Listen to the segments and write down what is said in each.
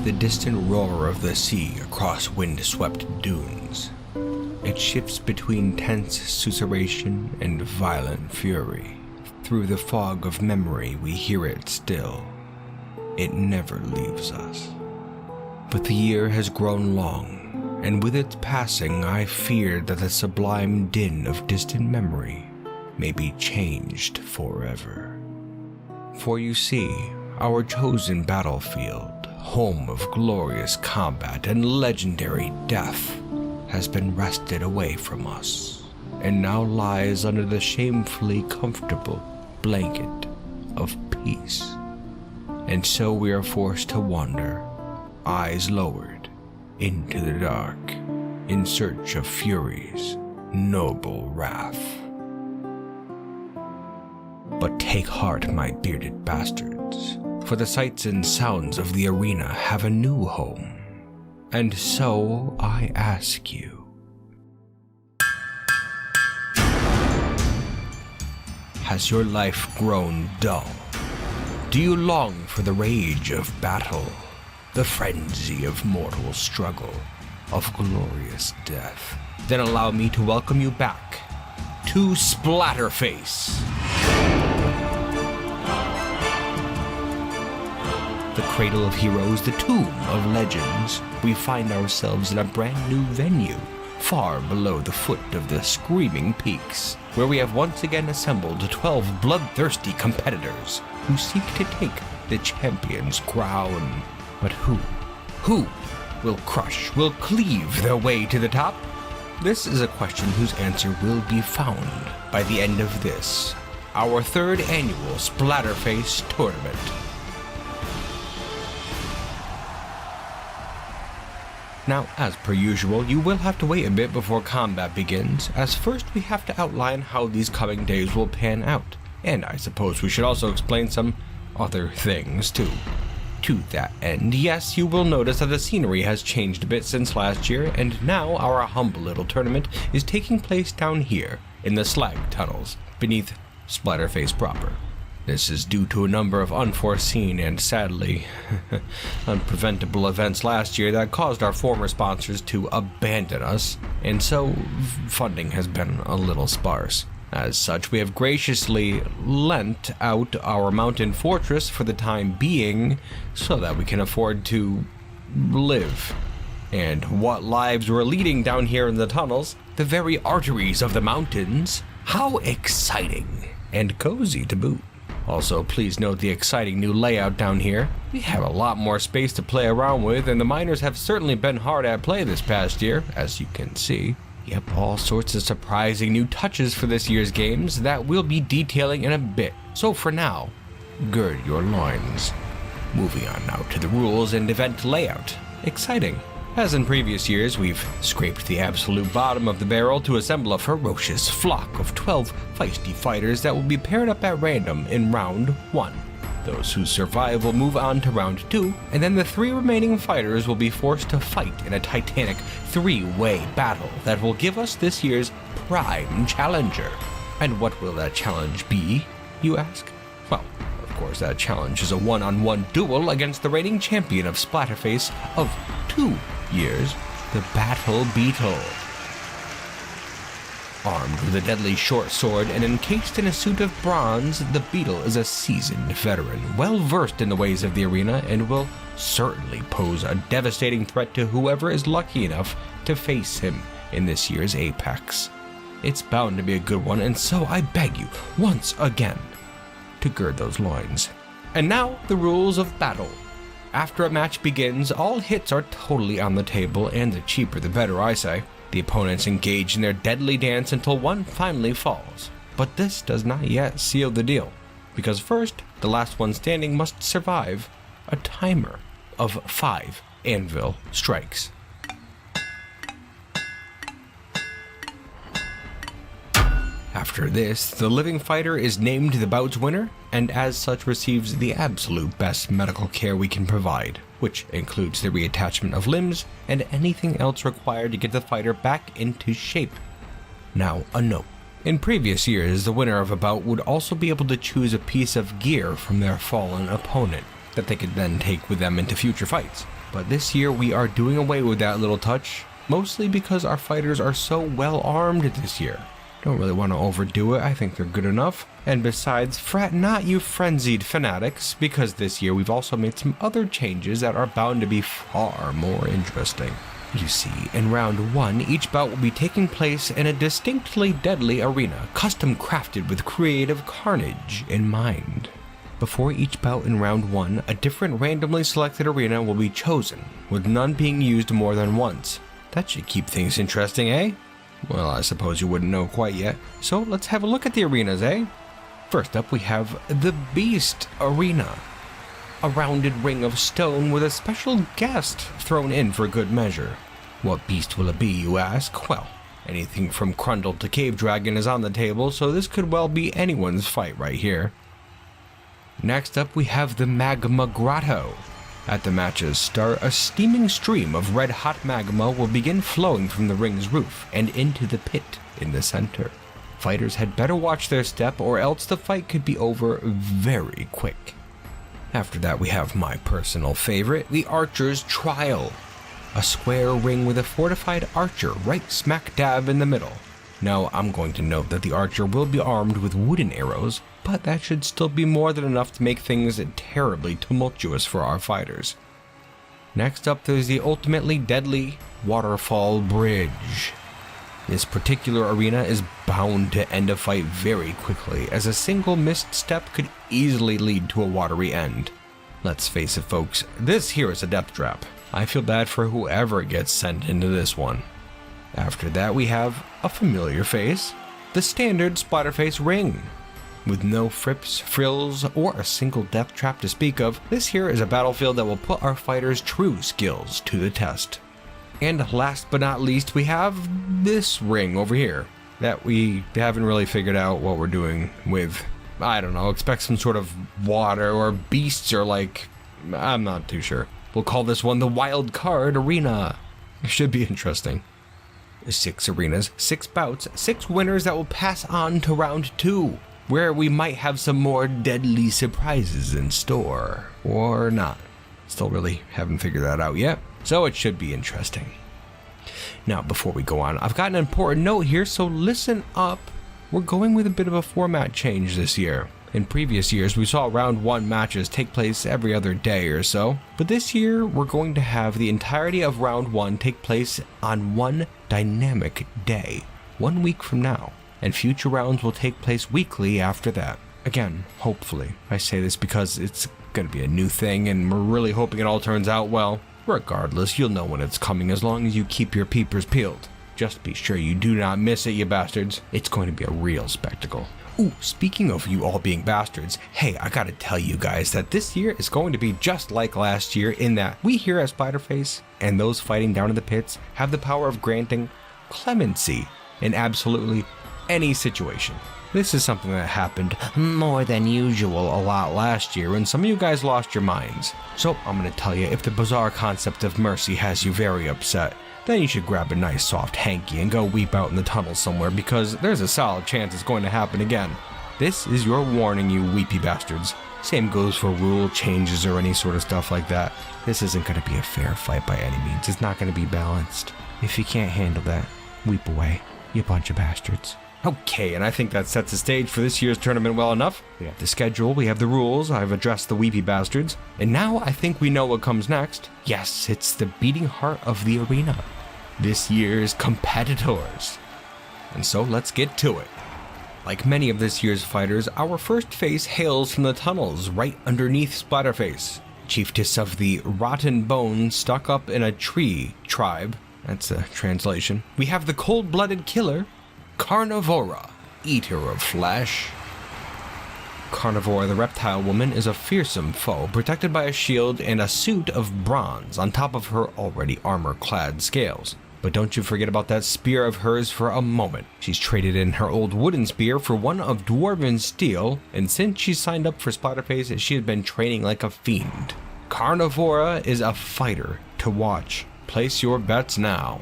the distant roar of the sea across wind-swept dunes. It shifts between tense susurration and violent fury. Through the fog of memory we hear it still. It never leaves us. But the year has grown long, and with its passing I fear that the sublime din of distant memory may be changed forever. For you see, our chosen battlefield, home of glorious combat and legendary death, has been wrested away from us, and now lies under the shamefully comfortable blanket of peace. And so we are forced to wander, eyes lowered, into the dark, in search of fury's noble wrath. But take heart, my bearded bastards, for the sights and sounds of the arena have a new home. And so I ask you, has your life grown dull? Do you long for the rage of battle, the frenzy of mortal struggle, of glorious death? Then allow me to welcome you back to Splatterface. The cradle of heroes, the tomb of legends, we find ourselves in a brand new venue, far below the foot of the screaming peaks, where we have once again assembled 12 bloodthirsty competitors who seek to take the champion's crown. But who will crush, will cleave their way to the top? This is a question whose answer will be found by the end of this, our third annual Splatterface tournament. Now, as per usual, you will have to wait a bit before combat begins, as first we have to outline how these coming days will pan out, and I suppose we should also explain some other things too. To that end, yes, you will notice that the scenery has changed a bit since last year, and now our humble little tournament is taking place down here, in the slag tunnels, beneath Splatterface proper. This is due to a number of unforeseen and sadly unpreventable events last year that caused our former sponsors to abandon us, and so funding has been a little sparse. As such, we have graciously lent out our mountain fortress for the time being so that we can afford to live. And what lives we're leading down here in the tunnels, the very arteries of the mountains. How exciting and cozy to boot. Also, please note the exciting new layout down here. We have a lot more space to play around with, and the miners have certainly been hard at play this past year, as you can see. Yep, all sorts of surprising new touches for this year's games that we'll be detailing in a bit. So for now, gird your loins. Moving on now to the rules and event layout. Exciting. As in previous years, we've scraped the absolute bottom of the barrel to assemble a ferocious flock of 12 feisty fighters that will be paired up at random in round 1. Those who survive will move on to round 2, and then the 3 remaining fighters will be forced to fight in a titanic 3-way battle that will give us this year's prime challenger. And what will that challenge be, you ask? Well, of course that challenge is a one-on-one duel against the reigning champion of Splatterface of 2 years, the Battle Beetle. Armed with a deadly short sword and encased in a suit of bronze, the Beetle is a seasoned veteran, well versed in the ways of the arena, and will certainly pose a devastating threat to whoever is lucky enough to face him in this year's Apex. It's bound to be a good one, and so I beg you, once again, to gird those loins. And now, the rules of battle. After a match begins, all hits are totally on the table, and the cheaper the better, I say. The opponents engage in their deadly dance until one finally falls. But this does not yet seal the deal, because first, the last one standing must survive a timer of 5 anvil strikes. After this, the living fighter is named the bout's winner, and as such receives the absolute best medical care we can provide, which includes the reattachment of limbs and anything else required to get the fighter back into shape. Now, a note. In previous years, the winner of a bout would also be able to choose a piece of gear from their fallen opponent that they could then take with them into future fights. But this year we are doing away with that little touch, mostly because our fighters are so well armed this year. Don't really want to overdo it, I think they're good enough. And besides, fret not you frenzied fanatics, because this year we've also made some other changes that are bound to be far more interesting. You see, in round 1, each bout will be taking place in a distinctly deadly arena, custom crafted with creative carnage in mind. Before each bout in round 1, a different randomly selected arena will be chosen, with none being used more than once. That should keep things interesting, eh? Well, I suppose you wouldn't know quite yet, so let's have a look at the arenas, eh? First up we have the Beast Arena. A rounded ring of stone with a special guest thrown in for good measure. What beast will it be, you ask? Well, anything from Crundle to Cave Dragon is on the table, so this could well be anyone's fight right here. Next up we have the Magma Grotto. At the match's start, a steaming stream of red-hot magma will begin flowing from the ring's roof and into the pit in the center. Fighters had better watch their step, or else the fight could be over very quick. After that we have my personal favorite, the Archer's Trial. A square ring with a fortified archer right smack dab in the middle. Now, I'm going to note that the archer will be armed with wooden arrows, but that should still be more than enough to make things terribly tumultuous for our fighters. Next up, there's the ultimately deadly Waterfall Bridge. This particular arena is bound to end a fight very quickly, as a single missed step could easily lead to a watery end. Let's face it, folks, this here is a death trap. I feel bad for whoever gets sent into this one. After that we have a familiar face, the standard Splatterface ring. With no frips, frills, or a single death trap to speak of, this here is a battlefield that will put our fighters' true skills to the test. And last but not least, we have this ring over here that we haven't really figured out what we're doing with. I don't know, expect some sort of water or beasts or I'm not too sure. We'll call this one the Wild Card Arena. It should be interesting. 6 arenas, 6 bouts, 6 winners that will pass on to round 2, where we might have some more deadly surprises in store. Or not. Still really haven't figured that out yet, so it should be interesting. Now, before we go on, I've got an important note here, so listen up. We're going with a bit of a format change this year. In previous years, we saw round 1 matches take place every other day or so, but this year we're going to have the entirety of round 1 take place on one dynamic day, 1 week from now, and future rounds will take place weekly after that. Again, hopefully. I say this because it's going to be a new thing and we're really hoping it all turns out well. Regardless, you'll know when it's coming as long as you keep your peepers peeled. Just be sure you do not miss it, you bastards. It's going to be a real spectacle. Ooh, speaking of you all being bastards, hey, I gotta tell you guys that this year is going to be just like last year in that we here at Splatterface and those fighting down in the pits have the power of granting clemency in absolutely any situation. This is something that happened more than usual a lot last year and some of you guys lost your minds. So I'm gonna tell you, if the bizarre concept of mercy has you very upset, then you should grab a nice soft hanky and go weep out in the tunnel somewhere, because there's a solid chance it's going to happen again. This is your warning, you weepy bastards. Same goes for rule changes or any sort of stuff like that. This isn't going to be a fair fight by any means. It's not going to be balanced. If you can't handle that, weep away, you bunch of bastards. Okay, and I think that sets the stage for this year's tournament well enough. We have the schedule, we have the rules, I've addressed the weepy bastards, and now I think we know what comes next. Yes, it's the beating heart of the arena. This year's competitors. And so let's get to it. Like many of this year's fighters, our first face hails from the tunnels right underneath Splatterface. Chiefess of the Rotten Bones stuck up in a tree tribe. That's a translation. We have the cold-blooded killer, Carnivora, eater of flesh. Carnivora, the reptile woman, is a fearsome foe, protected by a shield and a suit of bronze on top of her already armor-clad scales. But don't you forget about that spear of hers for a moment. She's traded in her old wooden spear for one of dwarven steel, and since she signed up for Splatterface, she has been training like a fiend. Carnivora is a fighter to watch. Place your bets now.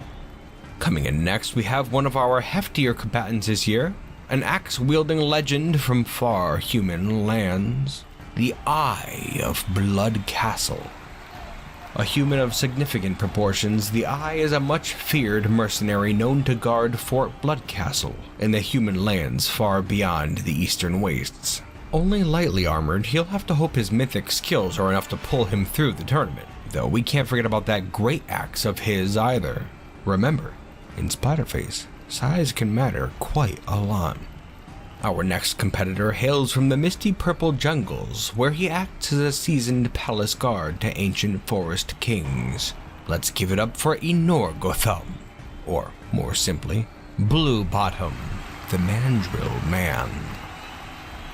Coming in next, we have one of our heftier combatants this year, an axe-wielding legend from far human lands, the Eye of Blood Castle. A human of significant proportions, the Eye is a much feared mercenary known to guard Fort Blood Castle in the human lands far beyond the eastern wastes. Only lightly armored, he'll have to hope his mythic skills are enough to pull him through the tournament, though we can't forget about that great axe of his either. Remember, in Splatterface, size can matter quite a lot. Our next competitor hails from the misty purple jungles, where he acts as a seasoned palace guard to ancient forest kings. Let's give it up for Enorgothum, or more simply, Blue Bottom, the Mandrill Man.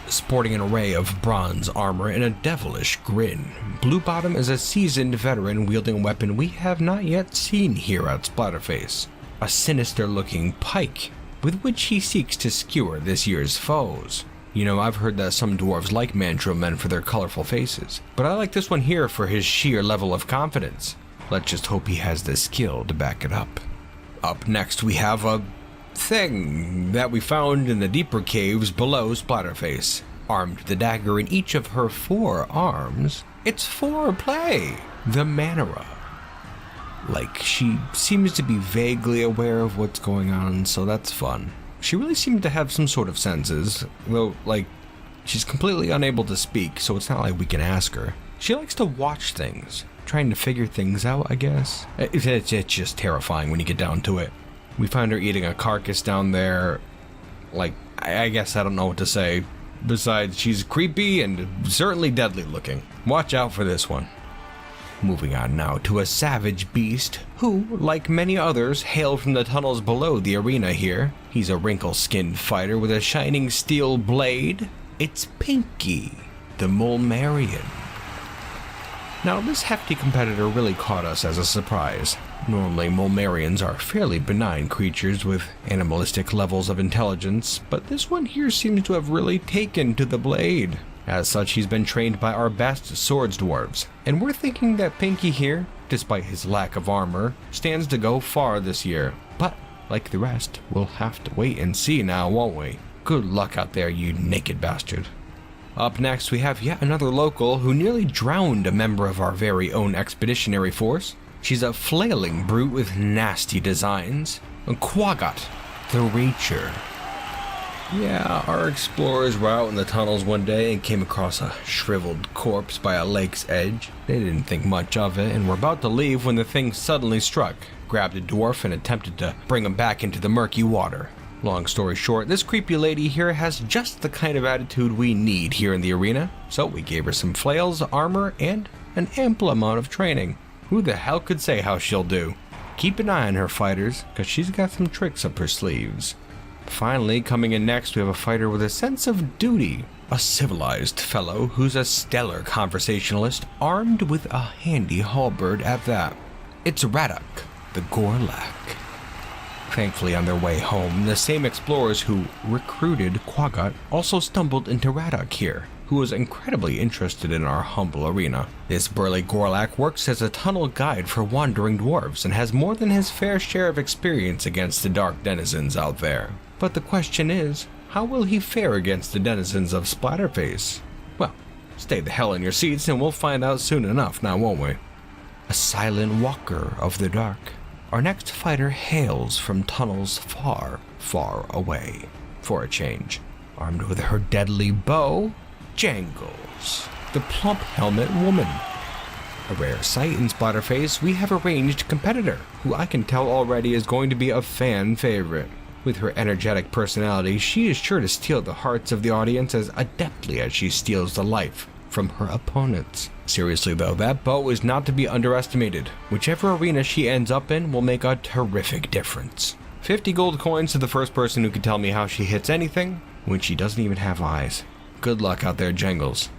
Sporting an array of bronze armor and a devilish grin, Blue Bottom is a seasoned veteran wielding a weapon we have not yet seen here at Splatterface, a sinister-looking pike, with which he seeks to skewer this year's foes. You know, I've heard that some dwarves like mandrill men for their colorful faces, but I like this one here for his sheer level of confidence. Let's just hope he has the skill to back it up. Up next we have a thing that we found in the deeper caves below Splatterface. Armed with a dagger in each of her 4 arms, it's foreplay, the Manera. Like, she seems to be vaguely aware of what's going on, so that's fun. She really seemed to have some sort of senses, though, like, she's completely unable to speak, so it's not like we can ask her. She likes to watch things, trying to figure things out, I guess. It's just terrifying when you get down to it. We find her eating a carcass down there. Like, I guess I don't know what to say. Besides, she's creepy and certainly deadly looking. Watch out for this one. Moving on now to a savage beast who, like many others, hail from the tunnels below the arena here. He's a wrinkle-skinned fighter with a shining steel blade. It's Pinky, the Mulmarian. Now, this hefty competitor really caught us as a surprise. Normally, Mulmarians are fairly benign creatures with animalistic levels of intelligence, but this one here seems to have really taken to the blade. As such, he's been trained by our best swords dwarves, and we're thinking that Pinky here, despite his lack of armor, stands to go far this year. But, like the rest, we'll have to wait and see now, won't we? Good luck out there, you naked bastard. Up next, we have yet another local who nearly drowned a member of our very own expeditionary force. She's a flailing brute with nasty designs. Quaggot, the Reacher. Yeah, our explorers were out in the tunnels one day and came across a shriveled corpse by a lake's edge. They didn't think much of it and were about to leave when the thing suddenly struck, grabbed a dwarf and attempted to bring him back into the murky water. Long story short, this creepy lady here has just the kind of attitude we need here in the arena, so we gave her some flails, armor, and an ample amount of training. Who the hell could say how she'll do? Keep an eye on her, fighters, because she's got some tricks up her sleeves. Finally, coming in next, we have a fighter with a sense of duty. A civilized fellow who's a stellar conversationalist, armed with a handy halberd at that. It's Radok, the Gorlak. Thankfully, on their way home, the same explorers who recruited Quaggot also stumbled into Radok here, who was incredibly interested in our humble arena. This burly Gorlak works as a tunnel guide for wandering dwarves and has more than his fair share of experience against the dark denizens out there. But the question is, how will he fare against the denizens of Splatterface? Well, stay the hell in your seats and we'll find out soon enough now, won't we? A silent walker of the dark. Our next fighter hails from tunnels far, far away. For a change, armed with her deadly bow, Jangles, the plump helmet woman. A rare sight in Splatterface, we have a ranged competitor, who I can tell already is going to be a fan favorite. With her energetic personality, she is sure to steal the hearts of the audience as adeptly as she steals the life from her opponents. Seriously though, that bow is not to be underestimated. Whichever arena she ends up in will make a terrific difference. 50 gold coins to the first person who can tell me how she hits anything when she doesn't even have eyes. Good luck out there, Jangles.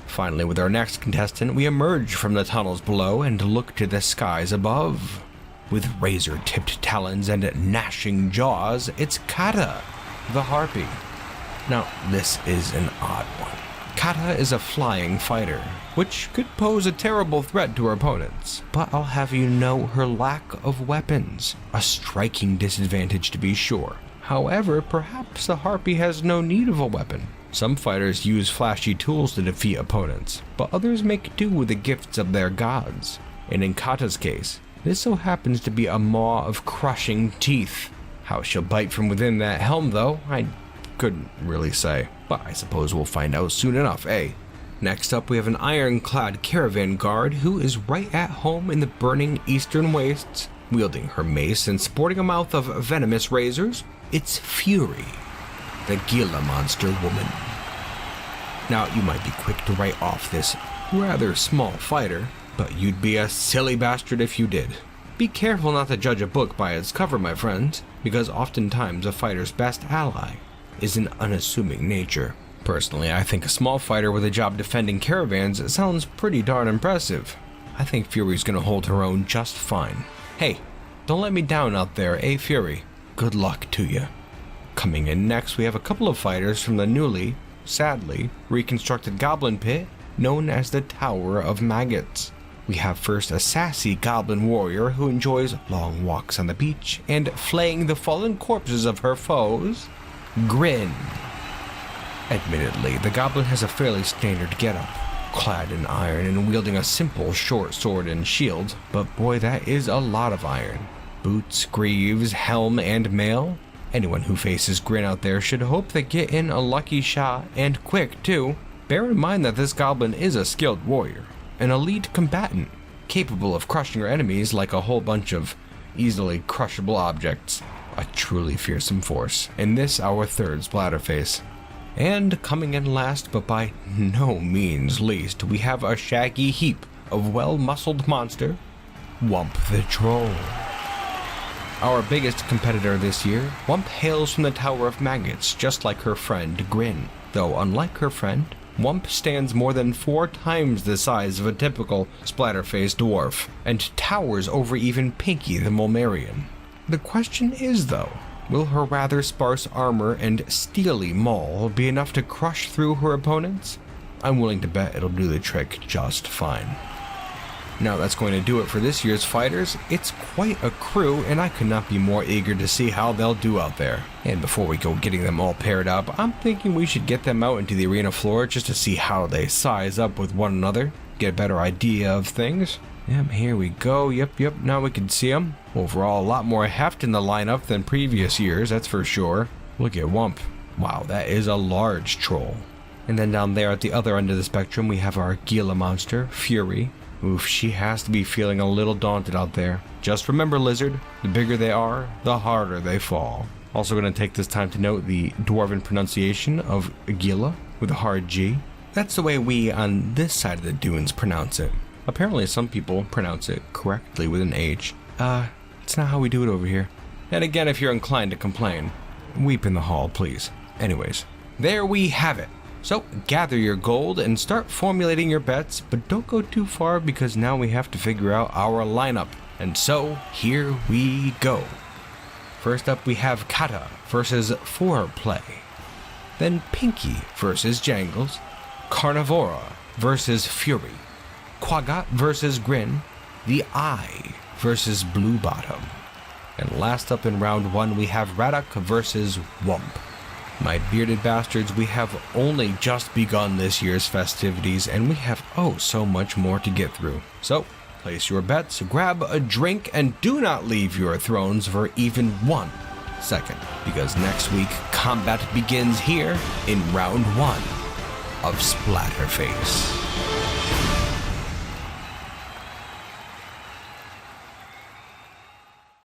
Finally, with our next contestant, we emerge from the tunnels below and look to the skies above. With razor-tipped talons and gnashing jaws, it's Kata, the Harpy. Now, this is an odd one. Kata is a flying fighter, which could pose a terrible threat to her opponents, but I'll have you know her lack of weapons, a striking disadvantage to be sure. However, perhaps the Harpy has no need of a weapon. Some fighters use flashy tools to defeat opponents, but others make do with the gifts of their gods. and in Kata's case, this so happens to be a maw of crushing teeth. How she'll bite from within that helm though, I couldn't really say, but I suppose we'll find out soon enough, eh? Next up we have an ironclad caravan guard who is right at home in the burning eastern wastes, wielding her mace and sporting a mouth of venomous razors. It's Fury, the Gila monster woman. Now you might be quick to write off this rather small fighter, but you'd be a silly bastard if you did. Be careful not to judge a book by its cover, my friends, because oftentimes a fighter's best ally is an unassuming nature. Personally, I think a small fighter with a job defending caravans sounds pretty darn impressive. I think Fury's gonna hold her own just fine. Hey, don't let me down out there, eh, Fury? Good luck to you. Coming in next, we have a couple of fighters from the newly, sadly, reconstructed goblin pit known as the Tower of Maggots. We have first a sassy goblin warrior who enjoys long walks on the beach and flaying the fallen corpses of her foes, Grin. Admittedly, the goblin has a fairly standard getup, clad in iron and wielding a simple short sword and shield, but boy, that is a lot of iron. Boots, greaves, helm, and mail. Anyone who faces Grin out there should hope they get in a lucky shot, and quick too. Bear in mind that this goblin is a skilled warrior, an elite combatant, capable of crushing her enemies like a whole bunch of easily crushable objects. A truly fearsome force, and this our third Splatterface. And coming in last, but by no means least, we have a shaggy heap of well-muscled monster, Wump the Troll. Our biggest competitor this year, Wump hails from the Tower of Maggots, just like her friend Grin. Though unlike her friend, Wump stands more than 4 times the size of a typical Splatterface dwarf, and towers over even Pinky the Mulmarian. The question is though, will her rather sparse armor and steely maul be enough to crush through her opponents? I'm willing to bet it'll do the trick just fine. Now that's going to do it for this year's fighters. It's quite a crew, and I could not be more eager to see how they'll do out there. And before we go getting them all paired up, I'm thinking we should get them out into the arena floor just to see how they size up with one another, get a better idea of things. Yep, here we go. Yep, now we can see them. Overall, a lot more heft in the lineup than previous years, that's for sure. Look at Wump. Wow, that is a large troll. And then down there at the other end of the spectrum, we have our Gila monster, Fury. Oof, she has to be feeling a little daunted out there. Just remember, Lizard, the bigger they are, the harder they fall. Also going to take this time to note the dwarven pronunciation of Gila with a hard G. That's the way we on this side of the dunes pronounce it. Apparently some people pronounce it correctly with an H. It's not how we do it over here. And again, if you're inclined to complain, weep in the hall, please. Anyways, there we have it. So gather your gold and start formulating your bets, but don't go too far because now we have to figure out our lineup. And so here we go. First up we have Kata versus Foreplay. Then Pinky versus Jangles. Carnivora versus Fury. Quaggat versus Grin. The Eye versus Blue Bottom. And last up in round 1 we have Radok versus Wump. My bearded bastards, we have only just begun this year's festivities, and we have oh so much more to get through. So, place your bets, grab a drink, and do not leave your thrones for even 1 second, because next week, combat begins here in round 1 of Splatterface.